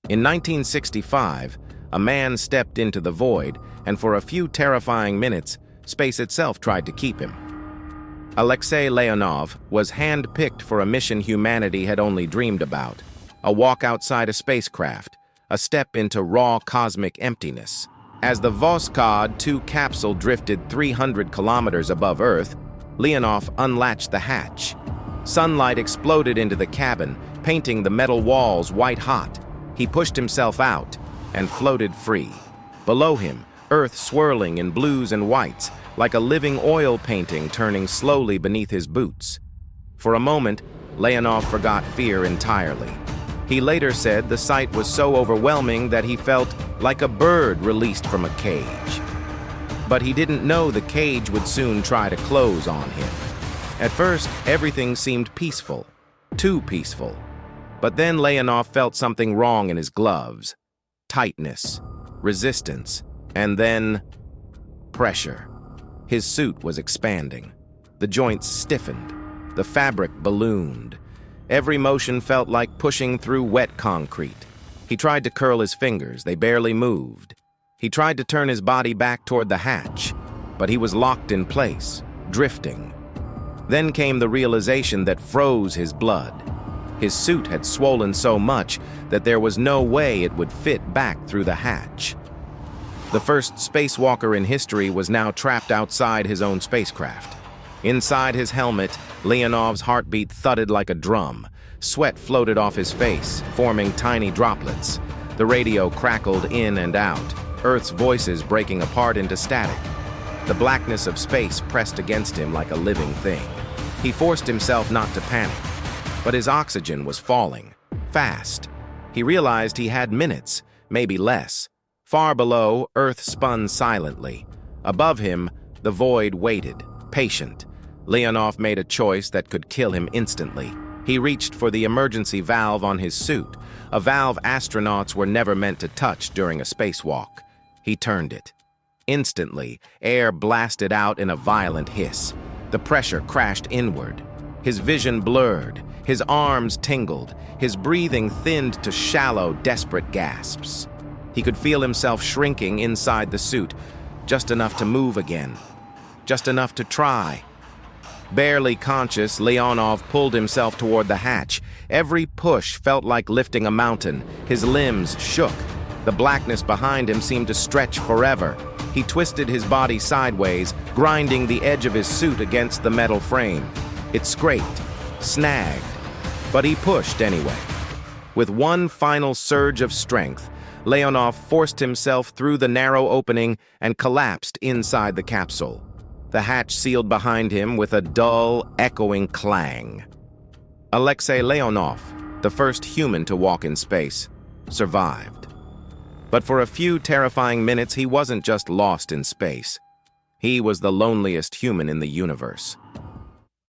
In 1965, a man stepped into the void, and for a few terrifying minutes, space itself tried to keep him. Alexei Leonov was hand-picked for a mission humanity had only dreamed about, a walk outside a spacecraft, a step into raw cosmic emptiness. As the Voskhod 2 capsule drifted 300 kilometers above Earth, Leonov unlatched the hatch. Sunlight exploded into the cabin, painting the metal walls white-hot. He pushed himself out and floated free. Below him, Earth swirling in blues and whites, like a living oil painting turning slowly beneath his boots. For a moment, Leonov forgot fear entirely. He later said the sight was so overwhelming that he felt like a bird released from a cage. But he didn't know the cage would soon try to close on him. At first, everything seemed peaceful, too peaceful. But then Leonov felt something wrong in his gloves. Tightness, resistance, and then pressure. His suit was expanding. The joints stiffened. The fabric ballooned. Every motion felt like pushing through wet concrete. He tried to curl his fingers. They barely moved. He tried to turn his body back toward the hatch, but he was locked in place, drifting. Then came the realization that froze his blood. His suit had swollen so much that there was no way it would fit back through the hatch. The first spacewalker in history was now trapped outside his own spacecraft. Inside his helmet, Leonov's heartbeat thudded like a drum. Sweat floated off his face, forming tiny droplets. The radio crackled in and out, Earth's voices breaking apart into static. The blackness of space pressed against him like a living thing. He forced himself not to panic, but his oxygen was falling, fast. He realized he had minutes, maybe less. Far below, Earth spun silently. Above him, the void waited, patient. Leonov made a choice that could kill him instantly. He reached for the emergency valve on his suit, a valve astronauts were never meant to touch during a spacewalk. He turned it. Instantly, air blasted out in a violent hiss. The pressure crashed inward. His vision blurred. His arms tingled. His breathing thinned to shallow, desperate gasps. He could feel himself shrinking inside the suit, just enough to move again, just enough to try. Barely conscious, Leonov pulled himself toward the hatch. Every push felt like lifting a mountain. His limbs shook. The blackness behind him seemed to stretch forever. He twisted his body sideways, grinding the edge of his suit against the metal frame. It scraped, snagged, but he pushed anyway. With one final surge of strength, Leonov forced himself through the narrow opening and collapsed inside the capsule. The hatch sealed behind him with a dull, echoing clang. Alexei Leonov, the first human to walk in space, survived. But for a few terrifying minutes, he wasn't just lost in space. He was the loneliest human in the universe.